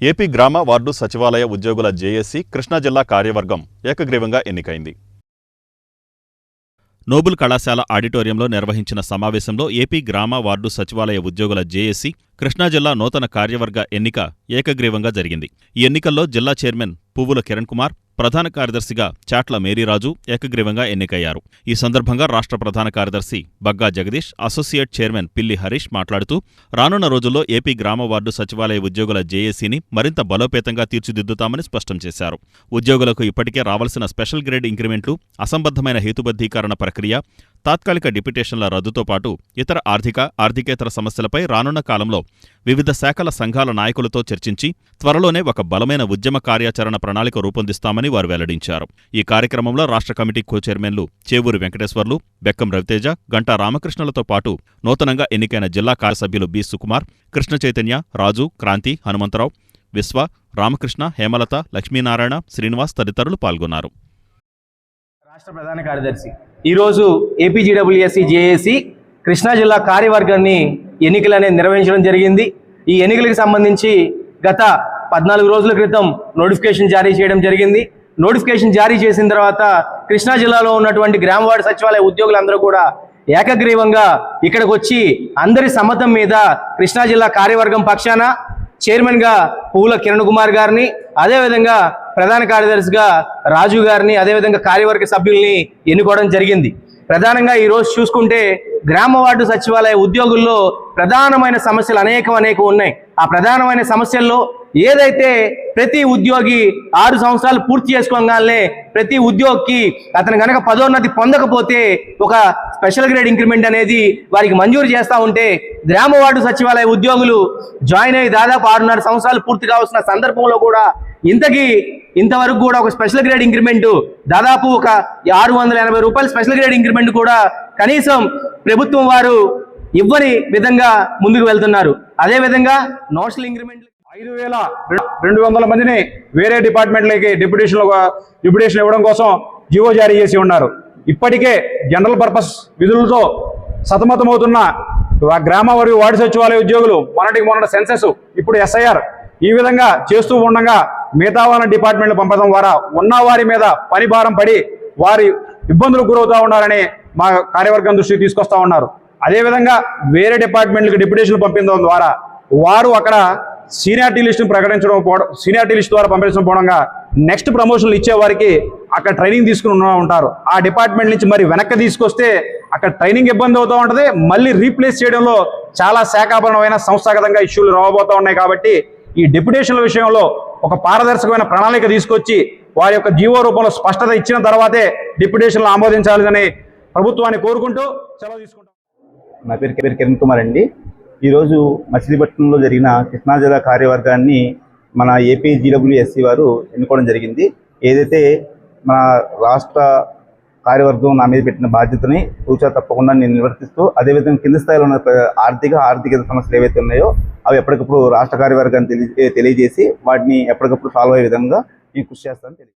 AP గ్రామ ward సచివాలయ ఉద్యోగుల జేఏసీ కృష్ణా జిల్లా కార్యవర్గం ఏకగ్రీవంగా ఎన్నికైంది. నోబుల్ కళాశాల ఆడిటోరియంలో నిర్వహించిన సమావేశంలో ఏపీ గ్రామ వార్డు సచివాలయ ఉద్యోగుల జేఏసీ కృష్ణా జిల్లా నూతన కార్యవర్గ ఎన్నిక ఏకగ్రీవంగా జరిగింది. ఈ ఎన్నికల్లో జిల్లా చైర్మన్ పువ్వుల కిరణ్ కుమార్, ప్రధాన కార్యదర్శిగా చాట్ల మేరీరాజు ఏకగ్రీవంగా ఎన్నికయ్యారు. ఈ సందర్భంగా రాష్ట్ర ప్రధాన కార్యదర్శి బగ్గా జగదీష్, అసోసియేట్ చైర్మన్ పిల్లి హరీష్ మాట్లాడుతూ రానున్న రోజుల్లో ఏపీ గ్రామ వార్డు సచివాలయ ఉద్యోగుల జేఏసీని మరింత బలోపేతంగా తీర్చిదిద్దుతామని స్పష్టం చేశారు. ఉద్యోగులకు ఇప్పటికే రావాల్సిన స్పెషల్ గ్రేడ్ ఇంక్రిమెంట్లు, అసంబద్ధమైన హేతుబద్ధీకరణ ప్రక్రియ, తాత్కాలిక డిప్యుటేషన్ల రద్దుతో పాటు ఇతర ఆర్థికేతర సమస్యలపై రానున్న కాలంలో వివిధ శాఖల సంఘాల నాయకులతో చర్చించి త్వరలోనే ఒక బలమైన ఉద్యమ కార్యాచరణ ప్రణాళిక రూపొందిస్తామని వారు వెల్లడించారు. ఈ కార్యక్రమంలో రాష్ట్ర కమిటీ కో చైర్మన్లు చేవూరి వెంకటేశ్వర్లు, బెక్కం రవితేజ, గంటా రామకృష్ణలతో పాటు నూతనంగా ఎన్నికైన జిల్లా కార్యసభ్యులు బి సుకుమార్, కృష్ణ చైతన్య, రాజు, క్రాంతి, హనుమంతరావు, విశ్వ, రామకృష్ణ, హేమలత, లక్ష్మీనారాయణ, శ్రీనివాస్ తదితరులు పాల్గొన్నారు. రాష్ట్ర ప్రధాన కార్యదర్శి ఈరోజు ఏపీజీడబ్ల్యూఎస్సీ జేఏసీ కృష్ణా జిల్లా కార్యవర్గాన్ని ఎన్నికలు అనేది నిర్వహించడం జరిగింది. ఈ ఎన్నికలకు సంబంధించి గత 14 రోజుల క్రితం నోటిఫికేషన్ జారీ చేయడం జరిగింది. నోటిఫికేషన్ జారీ చేసిన తర్వాత కృష్ణా జిల్లాలో ఉన్నటువంటి గ్రామ వార్డు సచివాలయ ఉద్యోగులందరూ కూడా ఏకగ్రీవంగా ఇక్కడికి వచ్చి అందరి సమ్మతం మీద కృష్ణా జిల్లా కార్యవర్గం పక్షాన చైర్మన్గా పువ్వుల కిరణ్ కుమార్ గారిని, అదేవిధంగా ప్రధాన కార్యదర్శిగా రాజు గారిని, అదేవిధంగా కార్యవర్గ సభ్యుల్ని ఎన్నుకోవడం జరిగింది. ప్రధానంగా ఈరోజు చూసుకుంటే గ్రామ వార్డు సచివాలయ ఉద్యోగుల్లో ప్రధానమైన సమస్యలు అనేకం ఉన్నాయి. ఆ ప్రధానమైన సమస్యల్లో ఏదైతే ప్రతి ఉద్యోగి 6 సంవత్సరాలు పూర్తి చేసుకోగానే ప్రతి ఉద్యోగికి అతను కనుక పదోన్నతి పొందకపోతే ఒక స్పెషల్ గ్రేడ్ ఇంక్రిమెంట్ అనేది వారికి మంజూరు చేస్తూ ఉంటే గ్రామ వార్డు సచివాలయ ఉద్యోగులు జాయిన్ అయ్యి దాదాపు 6.5 సంవత్సరాలు పూర్తి కావాల్సిన సందర్భంలో కూడా ఇంతవరకు కూడా ఒక స్పెషల్ గ్రేడ్ ఇంక్రిమెంట్ దాదాపు ఒక 680 రూపాయల స్పెషల్ గ్రేడ్ ఇంక్రిమెంట్ కూడా కనీసం ప్రభుత్వం వారు ఇవ్వని విధంగా ముందుకు వెళ్తున్నారు. అదేవిధంగా నోషనల్ ఇంక్రిమెంట్ 5200 మందిని వేరే డిపార్ట్మెంట్లకి డిప్యుటేషన్ ఇవ్వడం కోసం జీవో జారీ చేసి ఉన్నారు. ఇప్పటికే జనరల్ పర్పస్ విధులతో సతమతమవుతున్న గ్రామ మరియు వార్డు సచివాలయ ఉద్యోగులు మొన్నటి సెన్సెస్, ఇప్పుడు ఎస్ఐఆర్ ఈ విధంగా చేస్తూ ఉండగా మిగతా వాళ్ళ డిపార్ట్మెంట్లు పంపడం ద్వారా ఉన్న వారి మీద పని భారం పడి వారి ఇబ్బందులకు గురవుతూ ఉన్నారని మా కార్యవర్గం దృష్టికి తీసుకొస్తా ఉన్నారు. అదేవిధంగా వేరే డిపార్ట్మెంట్లకు డిప్యుటేషన్లు పంపించడం ద్వారా వారు అక్కడ సీనియారిటీ లిస్టును సీనియారిటీ లిస్ట్ ద్వారా పంపించకపోవడంగా నెక్స్ట్ ప్రమోషన్లు ఇచ్చే వారికి అక్కడ ట్రైనింగ్ తీసుకుని ఉంటారు. ఆ డిపార్ట్మెంట్ నుంచి మరి వెనక్కి తీసుకొస్తే అక్కడ ట్రైనింగ్ ఇబ్బంది అవుతూ ఉంటుంది. మళ్ళీ రీప్లేస్ చేయడంలో చాలా శాఖాపరమైన సంస్థాగతంగా ఇష్యూలు రాబోతూ ఉన్నాయి. కాబట్టి ఈ డిప్యుటేషన్ల విషయంలో ఒక పారదర్శకమైన ప్రణాళిక తీసుకొచ్చి వారి యొక్క జీవో రూపంలో స్పష్టత ఇచ్చిన తర్వాతే డిప్యుటేషన్లు ఆమోదించాలని ప్రభుత్వాన్ని కోరుకుంటూ సెలవు తీసుకుంటాం. నా పేరు కిరణ్ కుమార్ అండి. ఈరోజు మచిలీపట్నంలో జరిగిన కృష్ణా జిల్లా కార్యవర్గాన్ని మన ఏపీజీడబ్ల్యూఎస్సీ వారు ఎన్నుకోవడం జరిగింది. ఏదైతే మన రాష్ట్ర కార్యవర్గం నా మీద పెట్టిన బాధ్యతని తూచా తప్పకుండా నేను నిర్వర్తిస్తూ, అదేవిధంగా కింది స్థాయిలో ఉన్న ఆర్థిక సమస్యలు ఏవైతే ఉన్నాయో అవి ఎప్పటికప్పుడు రాష్ట్ర కార్యవర్గాన్ని తెలియజేసి వాటిని ఎప్పటికప్పుడు సాల్వ్ అయ్యే విధంగా నేను కృషి చేస్తానని తెలియదు.